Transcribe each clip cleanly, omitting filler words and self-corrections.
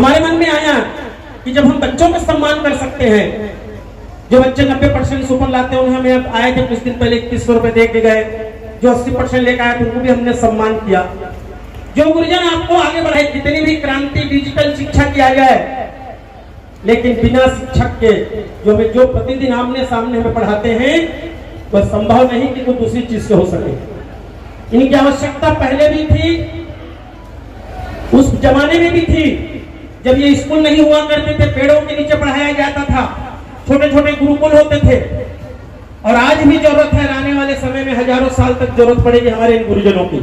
हमारे मन में आया कि जब हम बच्चों का सम्मान कर सकते हैं, जो बच्चे 90% सुपर लाते हैं उन्हें हमें आए थे कुछ दिन पहले 2100 रुपए दे के गए, जो 80% लेकर आए उनको भी हमने सम्मान किया। जो गुरुजन आपको आगे बढ़ाए, जितनी भी क्रांति डिजिटल शिक्षा किया जाए, लेकिन बिना शिक्षक के जो प्रतिदिन आमने सामने हमें पढ़ाते हैं वह संभव नहीं कि कोई दूसरी चीज से हो सके। इनकी आवश्यकता पहले भी थी, उस जमाने में भी थी जब ये स्कूल नहीं हुआ करते थे, पेड़ों के नीचे पढ़ाया जाता था, छोटे छोटे गुरुकुल होते थे। और आज भी जरूरत है, आने वाले समय में हजारों साल तक जरूरत पड़ेगी हमारे इन गुरुजनों की।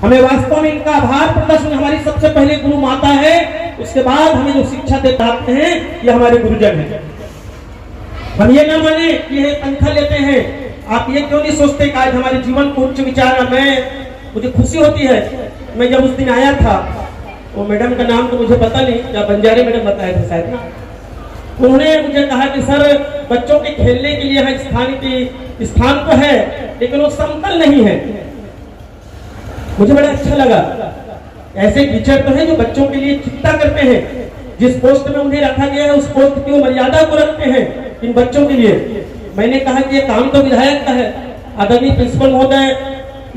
हमें वास्तव में इनका आभार प्रदर्शन, हमारी सबसे पहले गुरु माता है, उसके बाद हमें जो शिक्षा देते आते हैं ये हमारे गुरुजन हैं। हम ये ना माने कि ये तनख्वाह लेते हैं। आप ये क्यों नहीं सोचते कि आज हमारे जीवन को उच्च विचार, मुझे खुशी होती है। मैं जब उस दिन आया था, वो मैडम का नाम तो मुझे पता नहीं, क्या बंजारे मैडम बताए थे शायद ना, उन्होंने मुझे कहा कि सर बच्चों के खेलने के लिए है स्थान तो है लेकिन वो समतल नहीं है। मुझे बड़ा अच्छा लगा। ऐसे टीचर तो हैं जो बच्चों के लिए चिंता करते हैं, जिस पोस्ट में उन्हें रखा गया है उस पोस्ट की वो मर्यादा को रखते हैं इन बच्चों के लिए। मैंने कहा कि ये काम तो विधायक का है। आदरणीय प्रिंसिपल महोदय,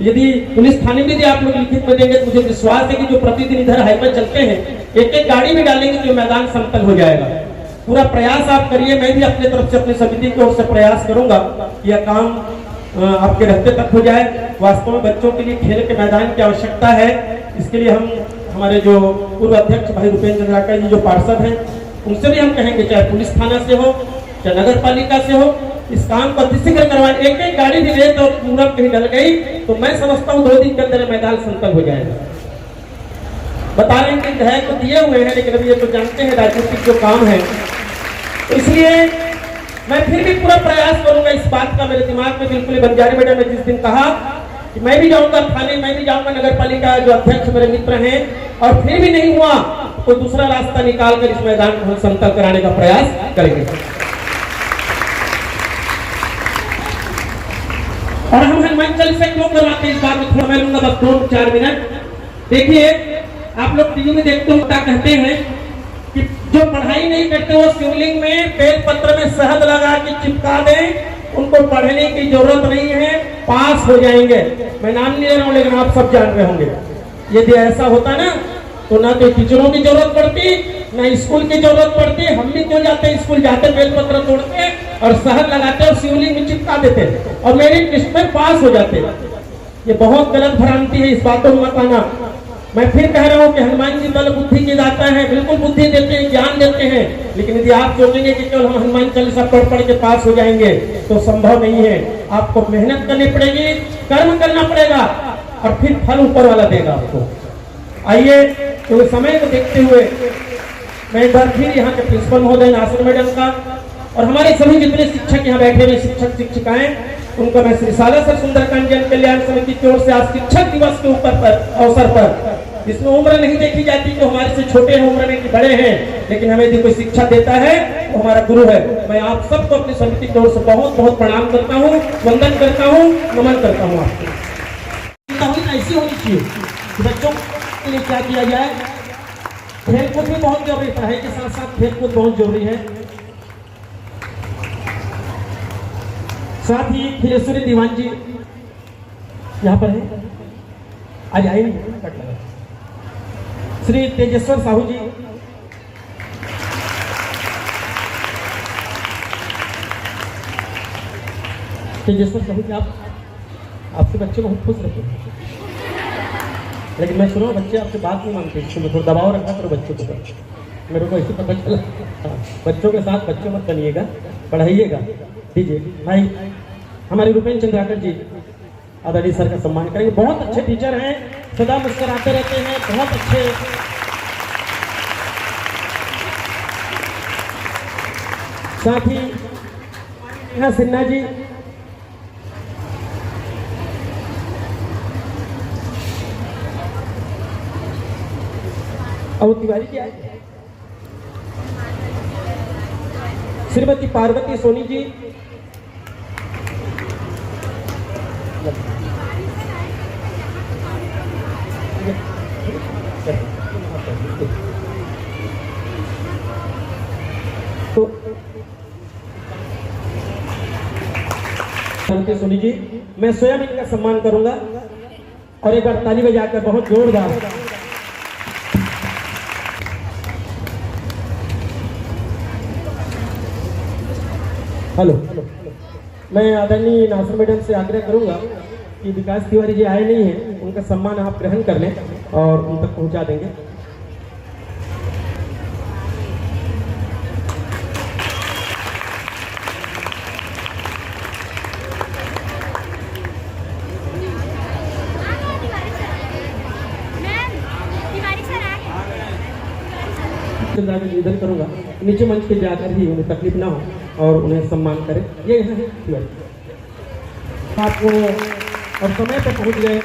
यदि पुलिस थाने में भी आप लोग लिखित में देंगे तो मुझे विश्वास है कि जो प्रतिदिन इधर हाईवे चलते हैं, एक एक गाड़ी में डालेंगे तो मैदान समतल हो जाएगा। पूरा प्रयास आप करिए, मैं भी अपने तरफ से अपनी समिति की ओर से प्रयास करूंगा कि यह काम आपके रहते तक हो जाए। वास्तव में बच्चों के लिए खेल के मैदान की आवश्यकता है। इसके लिए हम हमारे जो पूर्व अध्यक्ष भाई रुपेंद्र चंद्राकर जी जो पार्षद हैं, उनसे भी हम कहेंगे, चाहे पुलिस थाना से हो चाहे नगर पालिका से हो, इस काम को अतिशीघ्र करवाएं। एक एक गाड़ी भी ले तो पूरा कहीं डल गई तो मैं समझता हूँ 2 दिन के अंदर मैदान समतल हो जाएगा। बता रहे हैं कि विधायक तो दिए हुए हैं, लेकिन अभी ये तो जानते हैं राजनीतिक जो काम है, तो इसलिए मैं फिर भी पूरा प्रयास करूंगा। इस बात का मेरे दिमाग में बिल्कुल बंजारे मैडम ने जिस दिन कहा कि मैं भी जाऊंगा थाने, मैं भी जाऊंगा नगर पालिका, जो अध्यक्ष मेरे मित्र हैं, और फिर भी नहीं हुआ तो दूसरा रास्ता निकालकर इस मैदान को समतल कराने का प्रयास करेंगे। और हम हनुमान चालीसा क्यों करवाते हैं, इस बात में थोड़ा मैं लूंगा बस 2-4 मिनट। देखिए, आप लोग टीवी में देखते हो, क्या कहते हैं कि जो पढ़ाई नहीं करते वो शिवलिंग में बेल पत्र में शहद लगा के चिपका दें, उनको पढ़ने की जरूरत नहीं है, पास हो जाएंगे। मैं नाम नहीं ले रहा हूँ लेकिन आप सब जान रहे होंगे। यदि ऐसा होता ना तो ना तो टीचरों की जरूरत पड़ती, ना स्कूल की जरूरत पड़ती। हम भी क्यों जाते स्कूल, जाते बेल पत्र तोड़ते और शहद लगाते और शिवलिंग में चिपका देते और मेरिट लिस्ट में पास हो जाते। ये बहुत गलत भ्रांति है, इस बातों में मत आना। मैं फिर कह रहा हूँ कि हनुमान जी बल बुद्धि की दाता है, बिल्कुल बुद्धि देते हैं, ज्ञान देते हैं, लेकिन यदि आप सोचेंगे कि केवल हम हनुमान चालीसा पढ़ के पास हो जाएंगे तो संभव नहीं है। आपको मेहनत करनी पड़ेगी, कर्म करना पड़ेगा और फिर फल ऊपर वाला देगा आपको। आइए, तो समय को देखते हुए मैं एक बार फिर यहाँ के प्रिंसिपल महोदय नासिर मैडम का और हमारे सभी जितने शिक्षक यहाँ बैठे हुए शिक्षक शिक्षिकाएं, उनका मैं श्री सालासर सुंदरकांड जन कल्याण समिति की ओर से आज शिक्षक दिवस के अवसर पर, इसमें उम्र नहीं देखी जाती कि हमारे से छोटे हैं उम्र में कि बड़े हैं, लेकिन हमें यदि कोई शिक्षा देता है वो हमारा गुरु है। मैं आप सबको अपनी समिति की ओर से बहुत बहुत प्रणाम करता हूँ, वंदन करता हूँ, नमन करता हूँ। आपको ऐसी होनी चाहिए कि बच्चों के लिए क्या किया जाए। खेलकूद भी बहुत जरूरी है, पढ़ाई के साथ साथ खेलकूद बहुत जरूरी है। साथ ही खिलेश्वरी दीवान जी यहाँ पर है, आज आए नहीं। श्री तेजेश्वर साहू जी, तेजेश्वर साहू जी, आपके बच्चे बहुत खुश रहते हैं, लेकिन मैं सुनो बच्चे आपसे बात नहीं मानते, इसमें थोड़ा दबाव रखा करो बच्चों को। मेरे को ऐसे पता चला, बच्चों के साथ बच्चों मत बनिएगा, पढ़ाइएगा। दीजिए भाई, हमारे रुपेंद्र चंद्राकर जी आदरणीय सर का सम्मान करेंगे। बहुत अच्छे टीचर हैं, सदा मुस्कुराते रहते हैं, बहुत अच्छे। साथ ही नेहा सिन्हा जी, और तिवारी जी आए, श्रीमती पार्वती सोनी जी, तो सोनी जी, मैं स्वयं इनका सम्मान करूंगा और एक बार ताली बजाकर बहुत जोरदार। हेलो, मैं आदरणीय नासिर मैडम से आग्रह करूंगा कि विकास तिवारी जी आए नहीं हैं, उनका सम्मान आप ग्रहण कर लें और उन तक पहुंचा देंगे। निवेदन करूंगा नीचे मंच पे जाकर ही उन्हें तकलीफ ना हो और उन्हें सम्मान करें। ये है आपको और समय पर पहुंच गए।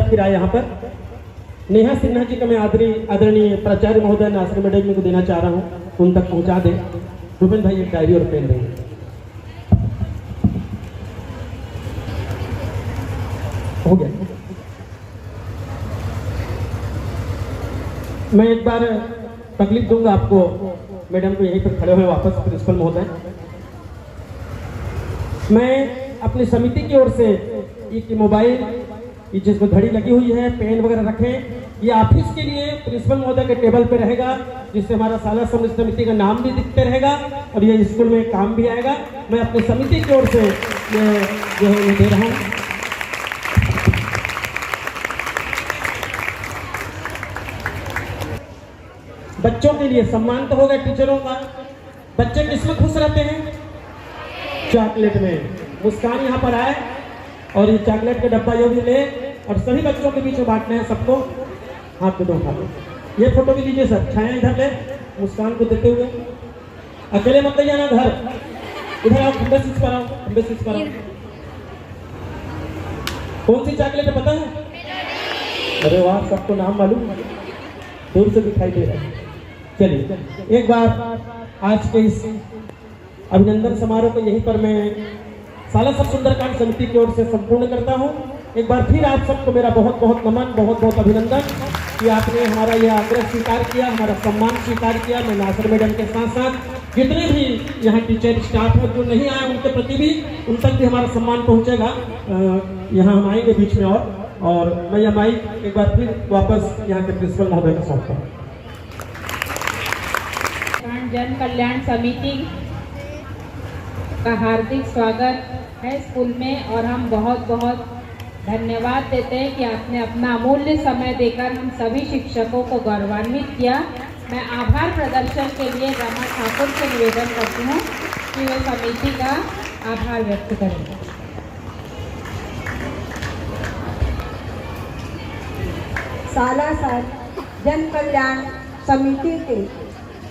फिर आए यहाँ पर नेहा सिन्हा जी का मैं आदरणीय प्राचार्य महोदय नासिर मैडम को देना चाह रहा हूँ, उन तक पहुँचा दें। रूपेन भाई एक डायरी और पेन देंगे। हो गया। मैं एक बार तकलीफ दूंगा आपको, मैडम को यहीं पर खड़े हुए वापस प्रिंसिपल महोदय। मैं अपनी समिति की ओर से ये मोबाइल, ये जिसमें घड़ी लगी हुई है, पेन वगैरह रखें, ये ऑफिस के लिए प्रिंसिपल महोदय के टेबल पे रहेगा, जिससे हमारा साला समिति का नाम भी दिखते रहेगा और ये स्कूल में काम भी आएगा। मैं अपनी समिति की ओर से ये दे रहा हूँ। बच्चों के लिए सम्मान तो होगा टीचरों का। बच्चे किसमें खुश रहते हैं? चॉकलेट में। मुस्कान यहाँ पर आए और ये चॉकलेट का डब्बा जो भी ले और सभी बच्चों के बीच में बांटना है सबको। हाथ पे दो उठा लो। ये फोटो भी लीजिए सर, छाया इधर ले, मुस्कान को देते हुए। अकेले मत जाना घर, इधर आओ, खंबे स्विच पर आओ, खंबे स्विच पर आओ। कौन सी चॉकलेट है पता है? अरे वाह, सबको नाम मालूम, दूर से दिखाई दे रहा है। चलिए एक बार आज के इस अभिनंदन समारोह को यहीं पर मैं साला सब सुंदरकांड समिति की ओर से संपूर्ण करता हूं। एक बार फिर आप सबको मेरा बहुत बहुत नमन, बहुत बहुत अभिनंदन कि आपने हमारा यह आग्रह स्वीकार किया, हमारा सम्मान स्वीकार किया। मैं नासिर मैडम के साथ साथ जितने भी यहाँ टीचर स्टाफ है जो नहीं आए, उनके प्रति भी, उन तक भी हमारा सम्मान पहुँचेगा। यहाँ हम आएंगे बीच में और मैं यह माइक एक बार फिर वापस यहाँ के प्रिंसिपल महोदय को सौंपता हूँ। जन कल्याण समिति का हार्दिक स्वागत है स्कूल में और हम बहुत बहुत धन्यवाद देते हैं कि आपने अपना अमूल्य समय देकर हम सभी शिक्षकों को गौरवान्वित किया। मैं आभार प्रदर्शन के लिए रमा ठाकुर से निवेदन करती हूँ कि वे समिति का आभार व्यक्त करें। सालासर जन कल्याण समिति के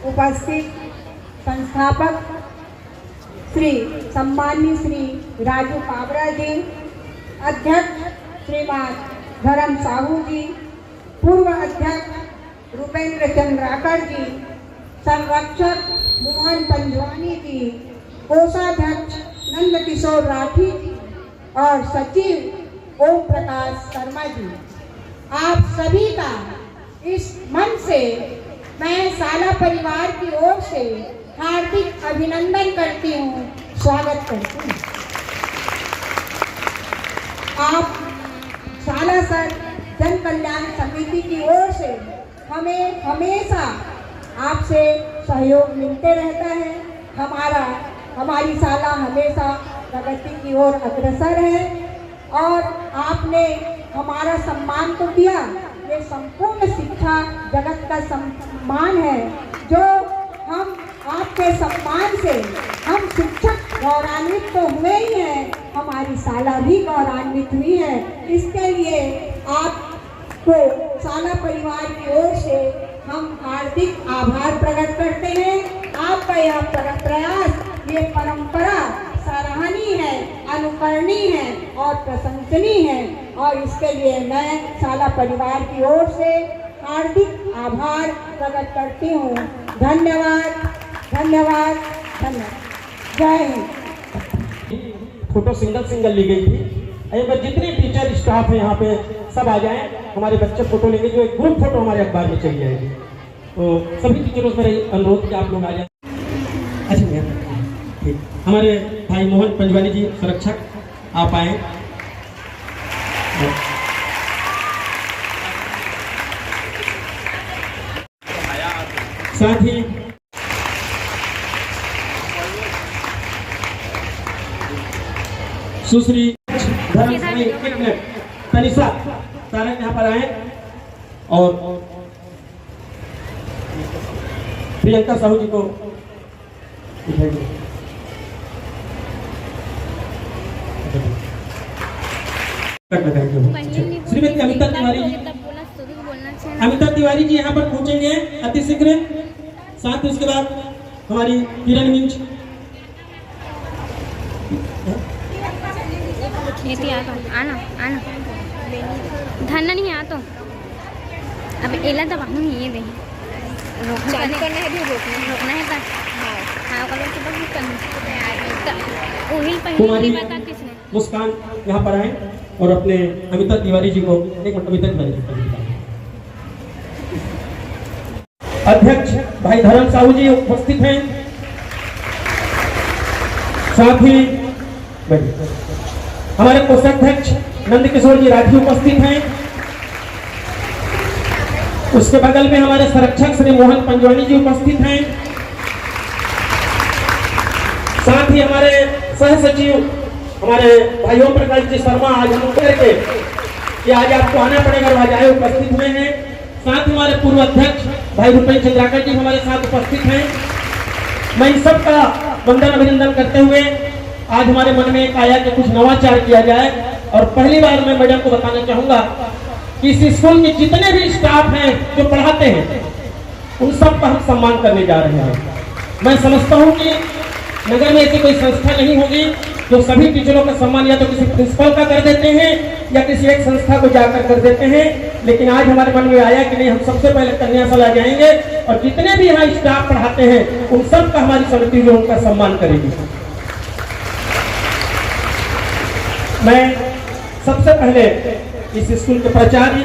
उपस्थित संस्थापक श्री सम्माननीय श्री राजू काबरा जी, अध्यक्ष श्रीमान धर्म साहू जी, पूर्व अध्यक्ष रुपेंद्र चंद्राकर जी, संरक्षक मोहन पंजवानी जी, कोषाध्यक्ष नंद किशोर राठी जी और सचिव ओम प्रकाश शर्मा जी, आप सभी का इस मन से मैं साला परिवार की ओर से हार्दिक अभिनंदन करती हूँ, स्वागत करती हूँ। आप सालासर जन कल्याण समिति की ओर से हमें हमेशा आपसे सहयोग मिलते रहता है। हमारी साला हमेशा प्रगति की ओर अग्रसर है और आपने हमारा सम्मान तो किया, ये संपूर्ण शिक्षा जगत का सम्मान है जो हम आपके सम्मान से हम शिक्षक गौरवान्वित तो हुए ही हैं, हमारी साला भी गौरवान्वित हुई है। इसके लिए आपको साला परिवार की ओर से हम हार्दिक आभार प्रकट करते हैं। आपका यह प्रयास, ये परंपरा सराहनीय है, अनुकरणीय है और प्रशंसनीय है और इसके लिए मैं साला परिवार की ओर से हार्दिक आभार प्रकट करती हूँ। धन्यवाद, धन्यवाद, धन्यवाद। जय हिंद। फोटो सिंगल सिंगल ली गई थी। एक बार जितने टीचर स्टाफ है यहाँ पे सब आ जाएं, हमारे बच्चे फोटो लेंगे, जो एक ग्रुप फोटो हमारे अखबार में चली जाएगी। तो सभी टीचरों से मेरा अनुरोध कि आप लोग आ जाए। अच्छा भैया, ठीक, हमारे भाई मोहन पंजवानी जी संरक्षक, आप आए। साथ ही सुश्री तनिषा तारक यहाँ पर आए और प्रियंका साहू जी को श्रीमती अमिता तिवारी जी, अमिता तिवारी जी यहाँ पर पहुंचेंगे अति शीघ्र। साथ ही उसके बाद हमारी किरण मिंच, आना आना धरना नहीं आ तो अब एला दबा ये दे रोकना है भी रोकना है का हाँ कलर के बाद करना ओहिल पहली बात किसने मुस्कान यहाँ पर आए और अपने अमिता तिवारी जी को एक मिनट, अमिता तिवारी जी अध्यक्ष भाई धर्म साहू जी उपस्थित हैं। साथ ही हमारे कोषाध्यक्ष नंद किशोर जी राठी उपस्थित हैं। उसके बगल में हमारे संरक्षक श्री मोहन पंजवानी जी उपस्थित हैं। साथ ही हमारे सह सचिव हमारे भाई ओम प्रकाश जी शर्मा आज हम करके कि आज आपको आना पड़ेगा, आज आए उपस्थित हुए हैं। साथ ही हमारे पूर्व अध्यक्ष भाई रुपेश चंद्राकर जी हमारे साथ उपस्थित हैं। मैं इन सब का वंदन अभिनंदन करते हुए आज हमारे मन में एक आया कि कुछ नवाचार किया जाए और पहली बार मैं मैडम को बताना चाहूंगा कि इस स्कूल के जितने भी स्टाफ हैं जो पढ़ाते हैं उन सब का हम सम्मान करने जा रहे हैं। मैं समझता हूं कि नगर में ऐसी कोई संस्था नहीं होगी जो सभी टीचरों का सम्मान या तो किसी प्रिंसिपल का कर देते हैं या किसी एक संस्था को जाकर कर देते हैं, लेकिन आज हमारे मन में आया कि नहीं, हम सबसे पहले कन्याशाला जाएंगे और जितने भी यहाँ स्टाफ पढ़ाते हैं उन सब का हमारी समिति जो उनका सम्मान करेगी। मैं सबसे पहले इस स्कूल के प्राचार्य